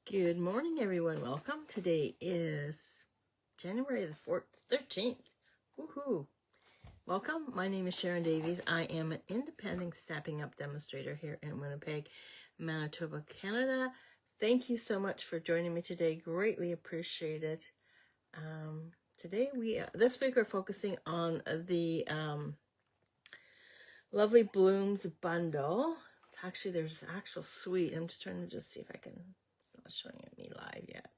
Good morning, everyone. Welcome. Today is January the 13th. Woohoo! Welcome. My name is Sharon Davies. I am an independent Stepping Up demonstrator here in Winnipeg, Manitoba, Canada. Thank you so much for joining me today. Greatly appreciate it. This week we're focusing on the Lovely Blooms bundle. Actually, there's actual suite. I'm just trying to see if I can. It's not showing me live yet.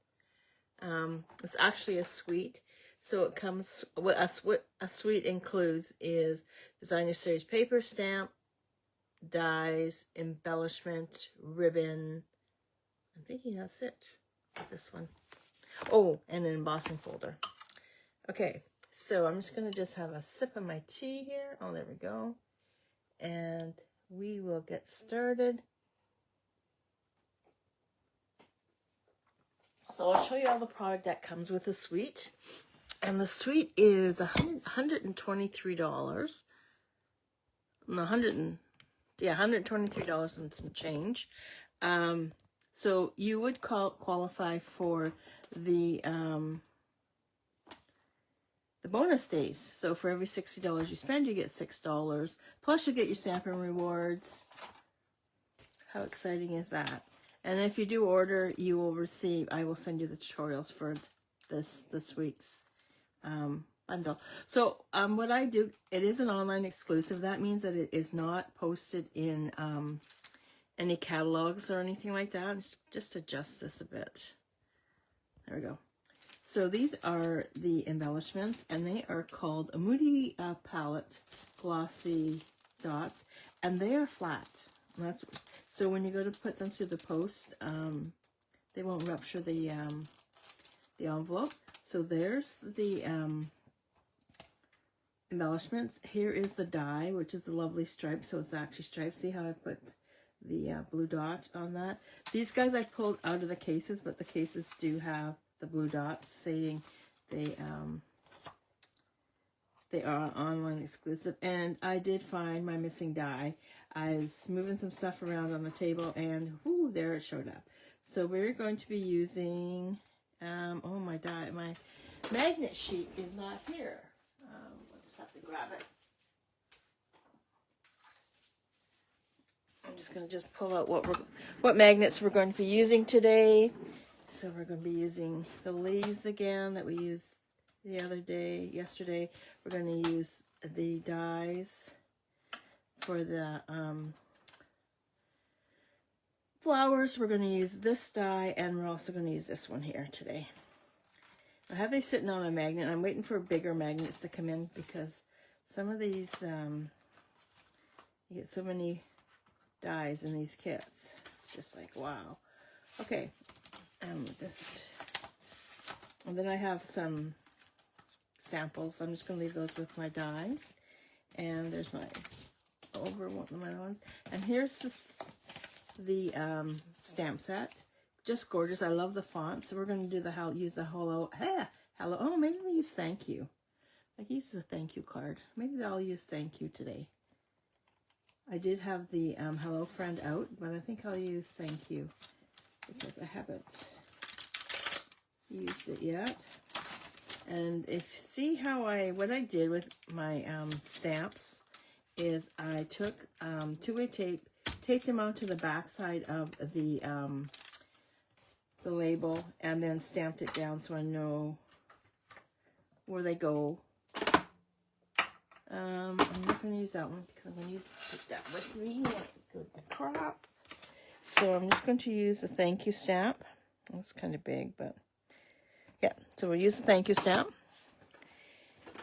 It's actually a suite. So it comes, what a suite includes is designer series paper, stamp, dies, embellishment, ribbon. I'm thinking that's it with this one. Oh, and an embossing folder. Okay, so I'm just going to just have a sip of my tea here. Oh, there we go. And we will get started. So I'll show you all the product that comes with the suite. And the suite is $123. No, $123 and some change. So you would qualify for the bonus days. So for every $60 you spend, you get $6. Plus you get your Stampin' Rewards. How exciting is that? And if you do order, you will receive, I will send you the tutorials for this week's bundle. So what I do, it is an online exclusive. That means that it is not posted in any catalogs or anything like that. Just adjust this a bit. There we go. So these are the embellishments, and they are called a Moody Palette Glossy Dots, and they are flat. And that's so when you go to put them through the post, they won't rupture the envelope. So there's the embellishments. Here is the die, which is the lovely stripe. So it's actually striped. See how I put the blue dot on that? These guys I pulled out of the cases, but the cases do have the blue dots stating they are online exclusive. And I did find my missing die. I was moving some stuff around on the table, and whoo, there it showed up. So we're going to be using, oh, my die, my magnet sheet is not here. I'll just have to grab it. I'm just going to pull out what magnets we're going to be using today. So we're going to be using the leaves again that we used yesterday. We're going to use the dies for the flowers. We're going to use this die, and we're also going to use this one here today. I have these sitting on a magnet. I'm waiting for bigger magnets to come in because some of these, you get so many dies in these kits. It's just like, wow. Okay. And then I have some samples. I'm just going to leave those with my dies. And there's my one of my ones. And here's the stamp set. Just gorgeous. I love the font. So we're going to do use the hello. Oh, maybe we use thank you. I use the thank you card. Maybe I'll use thank you today. I did have the hello friend out, but I think I'll use thank you because I haven't used it yet. And what I did with my stamps is I took two-way tape, taped them onto the back side of the label, and then stamped it down so I know where they go. I'm not going to use that one because I'm going to take that with me. Good crop. So I'm just going to use a thank you stamp. It's kind of big, but yeah. So we'll use the thank you stamp.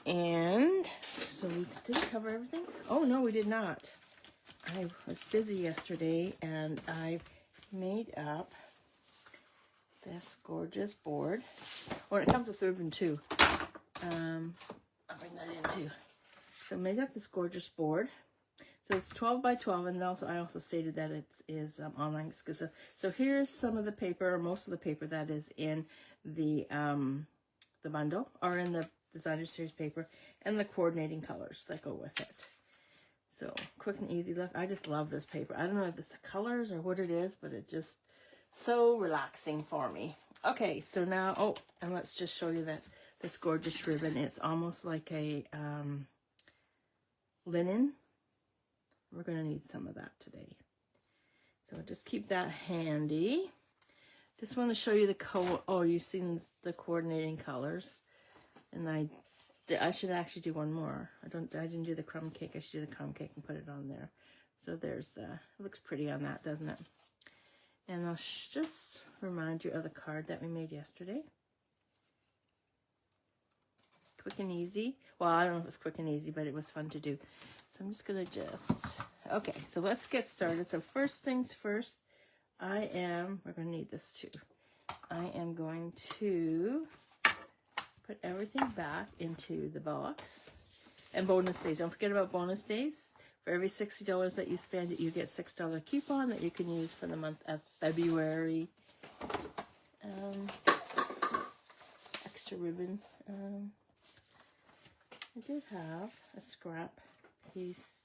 And so we did cover everything. Oh, no, we did not. I was busy yesterday, and I made up this gorgeous board. Oh, and it comes with ribbon, too. I'll bring that in, too. So I made up this gorgeous board. So it's 12 by 12, and I also stated that it is online exclusive. So here's some of the paper, or most of the paper that is in the bundle, or in the designer series paper, and the coordinating colors that go with it. So quick and easy look. I just love this paper. I don't know if it's the colors or what it is, but it just So relaxing for me. Okay, so now, oh, and let's just show you that this gorgeous ribbon. It's almost like a linen. We're going to need some of that today. So just keep that handy. Just want to show you oh, you've seen the coordinating colors. And I should actually do one more. I didn't do the crumb cake. I should do the crumb cake and put it on there. So there's, it looks pretty on that, doesn't it? And I'll just remind you of the card that we made yesterday. Quick and easy. Well, I don't know if it was quick and easy, but it was fun to do. So I'm just going to okay, so let's get started. So first things first, we're going to need this too. I am going to put everything back into the box. And bonus days. Don't forget about bonus days. For every $60 that you spend, you get a $6 coupon that you can use for the month of February. Extra ribbon. I did have a scrap piece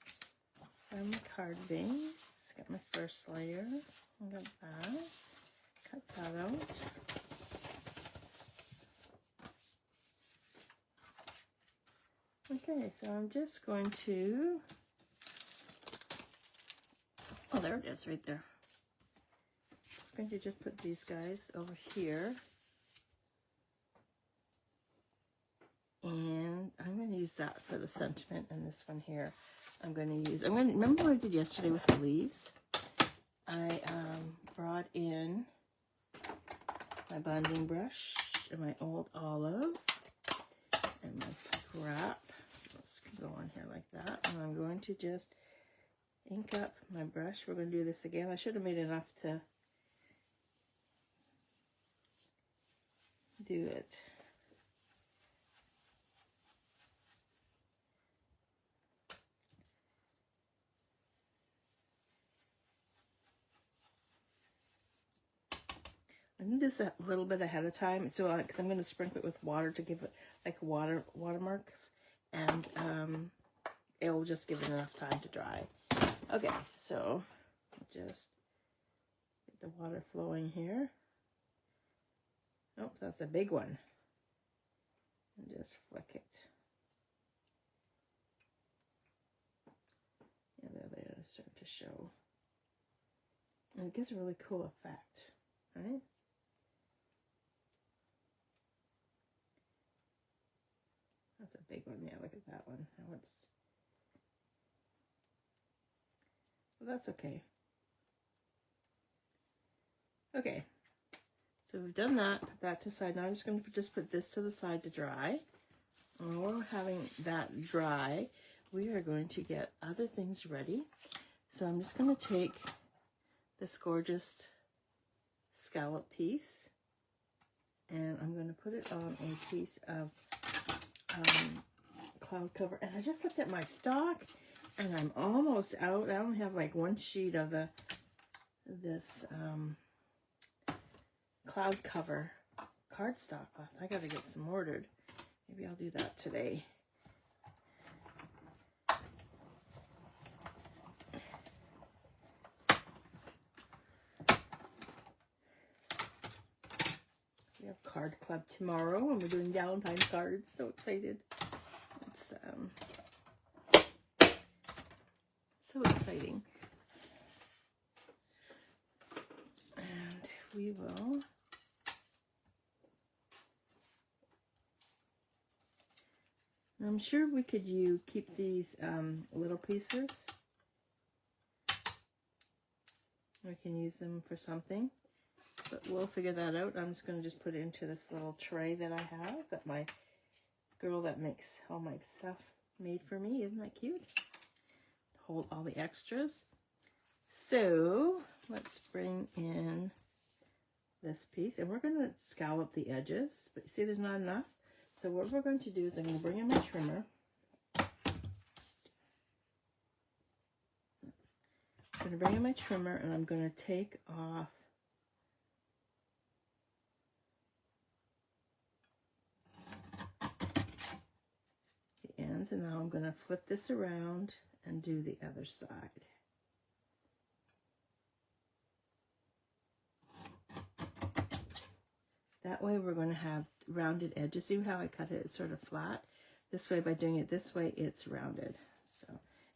from the card base. Got my first layer. I got that. Cut that out. Okay, so I'm just going to, oh, there it is right there. Just going to just put these guys over here. And I'm going to use that for the sentiment, and this one here remember what I did yesterday with the leaves? I brought in my bonding brush and my old olive and my scrap. So let's go on here like that. And I'm going to just ink up my brush. We're going to do this again. I should have made enough to do it. I do this a little bit ahead of time, so because I'm going to sprinkle it with water to give it like watermarks, and it will just give it enough time to dry. Okay, so just get the water flowing here. Oh, that's a big one. And just flick it. Yeah, there they start to show. And it gives a really cool effect, right? That's a big one. Yeah, look at that one. Now it's, well, that's okay. Okay, so we've done that. Put that to the side. Now I'm just going to just put this to the side to dry. And while we're having that dry, we are going to get other things ready. So I'm just going to take this gorgeous scallop piece, and I'm going to put it on a piece of cloud cover. And I just looked at my stock, and I'm almost out. I only have like one sheet of this cloud cover cardstock left. I got to get some ordered. Maybe I'll do that today. We have card club tomorrow, and we're doing Valentine's cards. So excited! It's so exciting, and we will. I'm sure we could keep these little pieces. We can use them for something, but we'll figure that out. I'm just going to just put it into this little tray that I have that my girl that makes all my stuff made for me. Isn't that cute? Hold all the extras. So let's bring in this piece, and we're going to scallop the edges, but you see there's not enough. So what we're going to do is I'm going to bring in my trimmer. I'm going to bring in my trimmer, and I'm going to take off the ends, and now I'm going to flip this around and do the other side. That way we're going to have rounded edges. See how I cut it? It's sort of flat. This way, by doing it this way, it's rounded. So,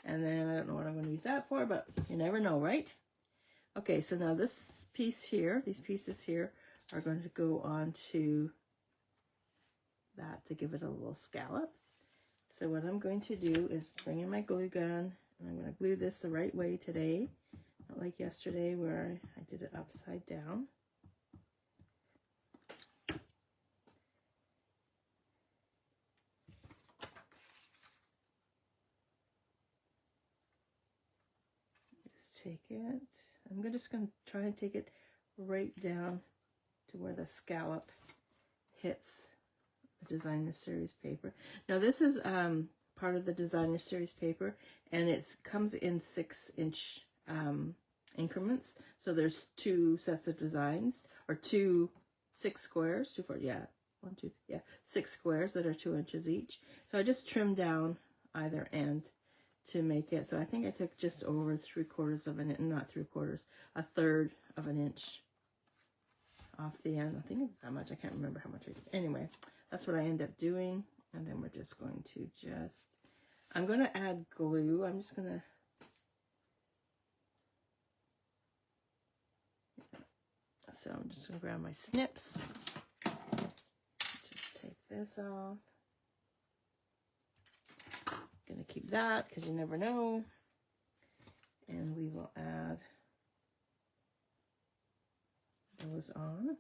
and then I don't know what I'm going to use that for, but you never know, right? Okay, so now this piece here, these pieces here are going to go on to that to give it a little scallop. So what I'm going to do is bring in my glue gun, and I'm going to glue this the right way today, not like yesterday where I did it upside down. Just take it. I'm just going to try and take it right down to where the scallop hits the designer series paper. Now this is part of the designer series paper, and it comes in 6-inch increments. So there's 2 sets of designs, or 6 squares, 2, 4, yeah, 1, 2, yeah, 6 squares that are 2 inches each. So I just trimmed down either end to make it. So I think I took just over 3/4 of an inch, not 3/4, 1/3 of an inch off the end. I think it's that much. I can't remember how much I did. Anyway, that's what I end up doing. And then we're just going to I'm going to add glue. I'm just going to, so I'm just going to grab my snips. Just take this off. Going to keep that because you never know. And we will add those on.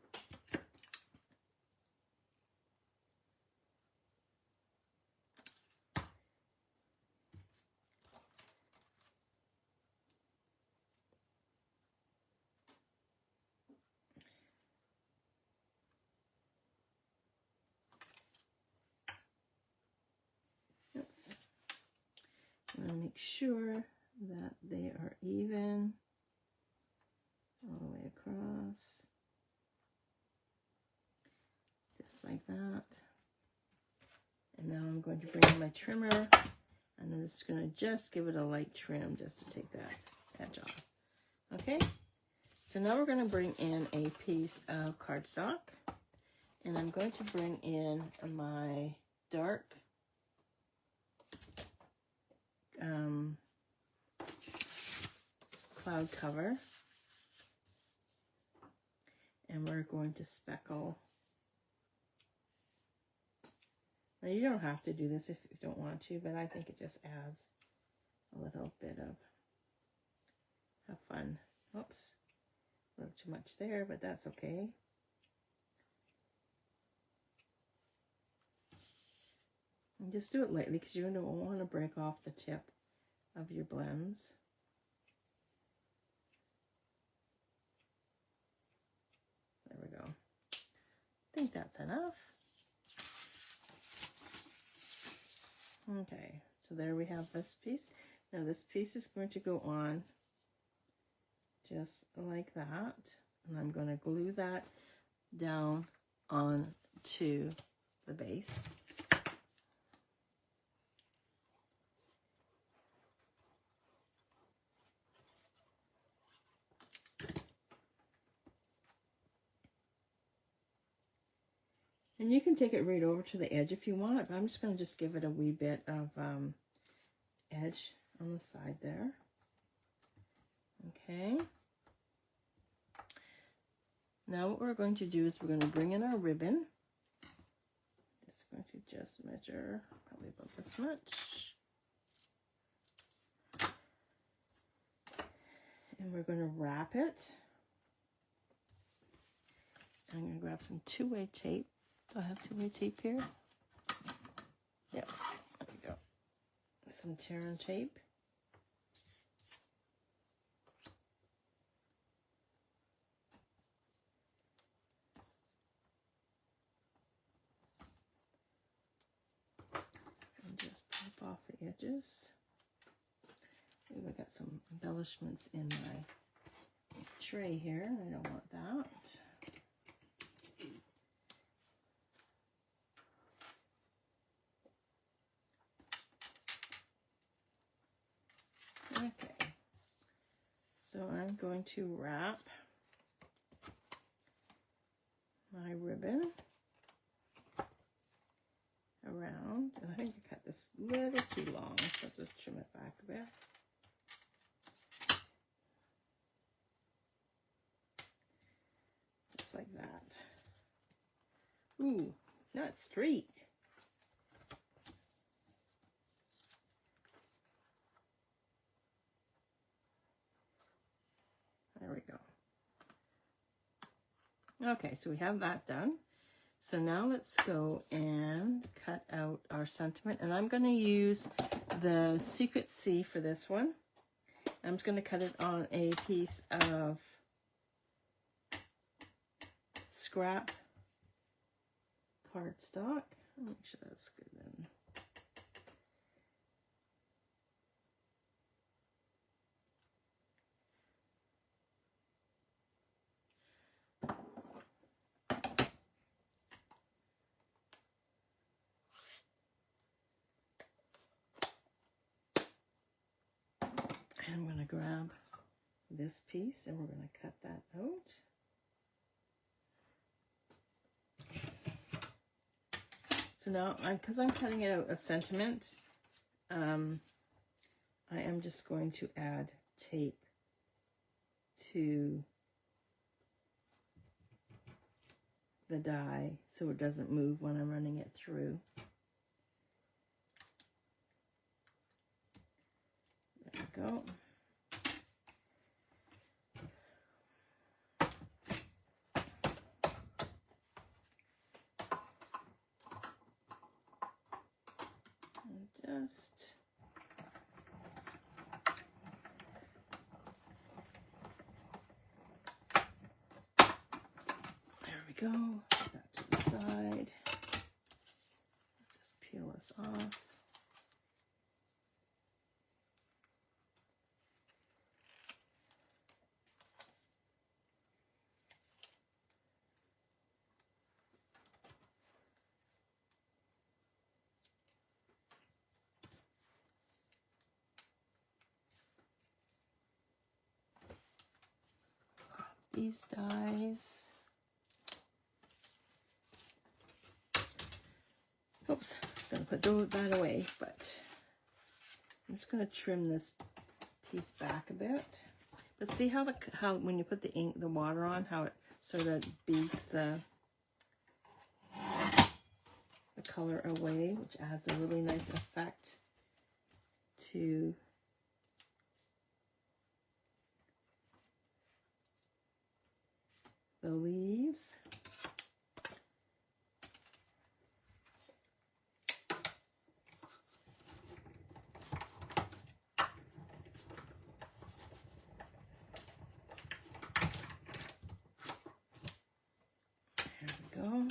Oops. I'm going to make sure that they are even all the way across, just like that. And now I'm going to bring in my trimmer, and I'm just going to give it a light trim just to take that edge off. Okay, so now we're going to bring in a piece of cardstock, and I'm going to bring in my dark cloud cover, and we're going to speckle. Now you don't have to do this if you don't want to, but I think it just adds a little bit of have fun. Oops, a little too much there, but that's okay. And just do it lightly because you don't want to break off the tip of your blends. There we go. I think that's enough. Okay, so there we have this piece. Now this piece is going to go on just like that, and I'm going to glue that down onto the base. And you can take it right over to the edge if you want, but I'm just going to give it a wee bit of edge on the side there. Okay. Now what we're going to do is we're going to bring in our ribbon. It's going to just measure probably about this much. And we're going to wrap it. I'm going to grab some 2-way tape. Do I have 2-way tape here? Yeah, there we go. Some tear and tape. And just pop off the edges. Maybe I got some embellishments in my tray here. I don't want that. Okay, so I'm going to wrap my ribbon ribbon around. And I think I cut this a little too long, so I'll just trim it back a bit. Just like that. Ooh, not straight. There we go. Okay, so we have that done. So now let's go and cut out our sentiment. And I'm going to use the Secret C for this one. I'm just going to cut it on a piece of scrap cardstock. Make sure that's good then. I'm going to grab this piece and we're going to cut that out. So now, because I'm cutting it out a sentiment, I am just going to add tape to the die so it doesn't move when I'm running it through. There we go. And just there we go. Put that to the side. Just peel this off. These dies. Oops, I was going to put that away, but I'm just going to trim this piece back a bit. But see how when you put the ink, the water on, how it sort of beats the color away, which adds a really nice effect to the leaves. There we go.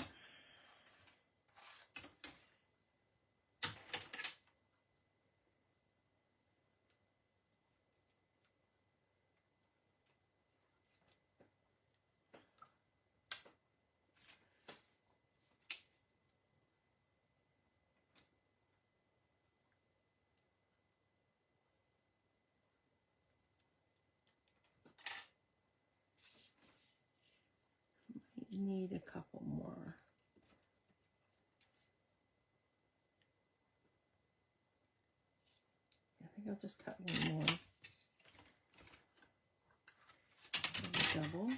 Need a couple more. I think I'll just cut one more. Double.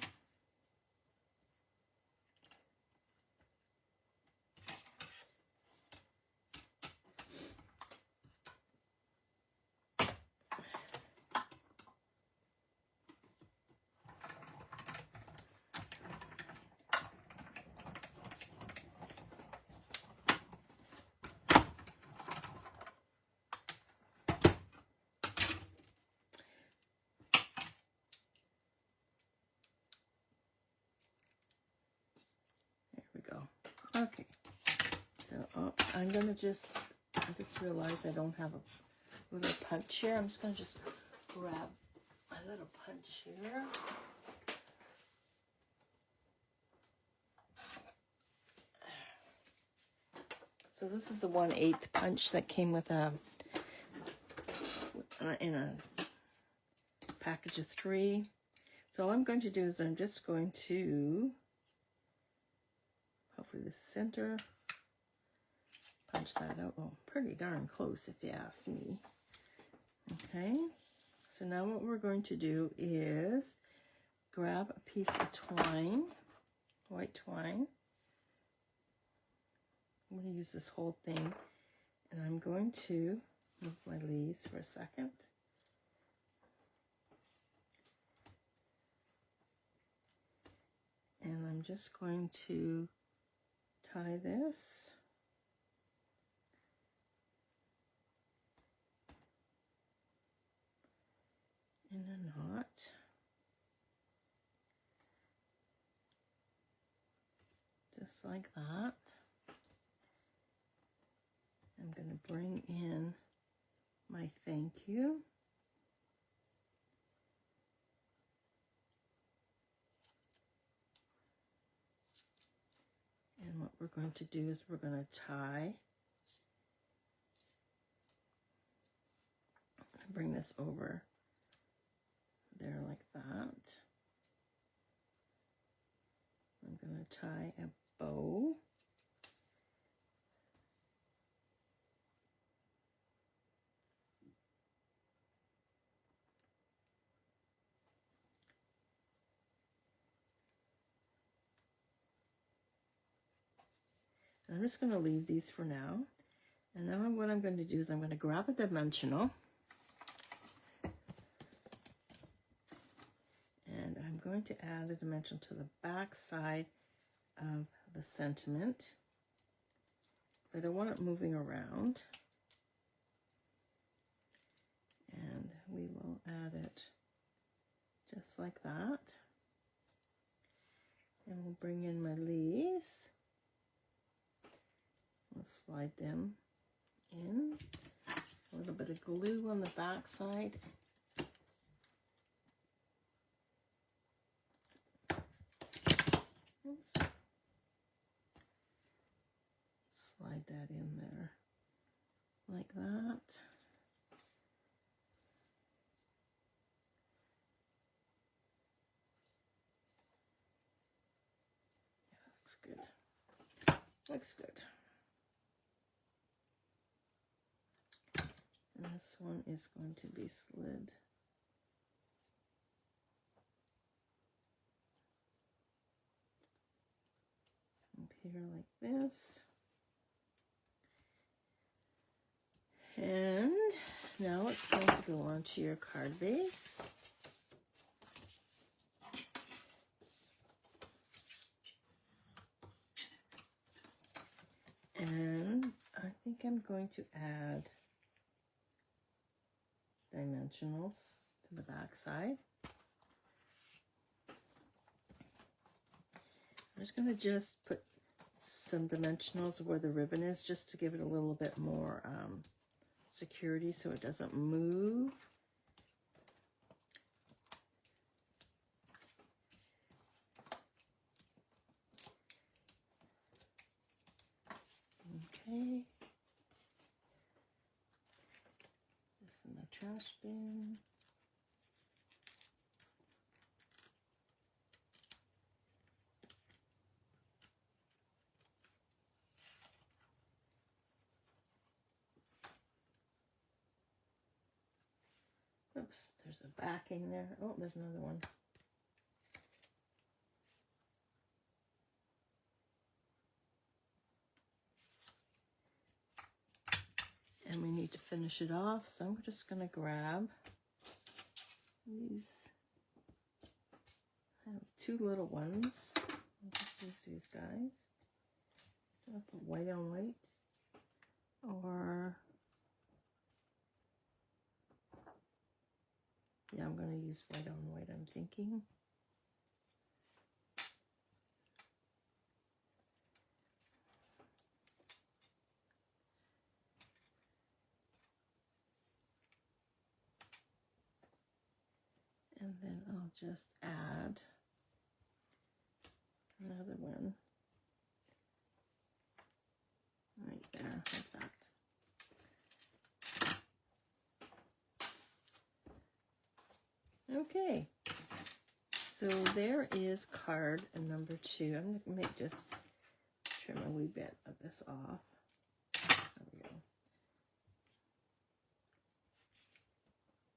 Okay, so I'm gonna I just realized I don't have a little punch here. I'm just gonna grab my little punch here. So this is the 1/8 punch that came with in a package of 3. So all I'm going to do is I'm just going to hopefully this is center. Punch that out. Oh, pretty darn close if you ask me. Okay, so now what we're going to do is grab a piece of twine, white twine. I'm going to use this whole thing, and I'm going to move my leaves for a second. And I'm just going to tie this. In a knot. Just like that. I'm going to bring in my thank you. And what we're going to do is we're going to tie. Bring this over there like that. I'm going to tie a bow. And I'm just going to leave these for now. And now what I'm going to do is I'm going to grab a dimensional. And I'm going to add a dimension to the back side of the sentiment. I don't want it moving around. And we will add it just like that. And we'll bring in my leaves. We'll slide them in. A little bit of glue on the back side. Oops. Slide that in there like that. Yeah, looks good. Looks good. And this one is going to be slid up here like this. And now it's going to go onto your card base. And I think I'm going to add dimensionals to the back side. I'm just going to put some dimensionals where the ribbon is, just to give it a little bit more security so it doesn't move. Okay. This in the trash bin. Oops, there's a backing there. Oh, there's another one. And we need to finish it off, so I'm just going to grab these. I have two little ones. I'll just use these guys. I'll put white on white. Or, yeah, I'm going to use white on white, I'm thinking. And then I'll just add another one right there, like that. Okay, so there is card number 2. I'm going to make just trim a wee bit of this off. There we go.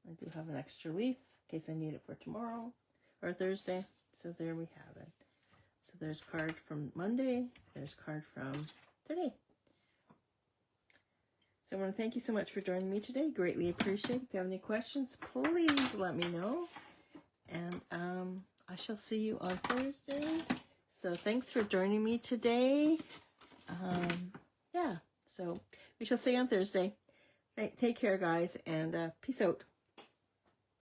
I do have an extra leaf in case I need it for tomorrow or Thursday. So there we have it. So there's card from Monday. There's card from today. So I want to thank you so much for joining me today. Greatly appreciate it. If you have any questions, please let me know. And I shall see you on Thursday. So thanks for joining me today. Yeah, so we shall see you on Thursday. Take care, guys, and peace out.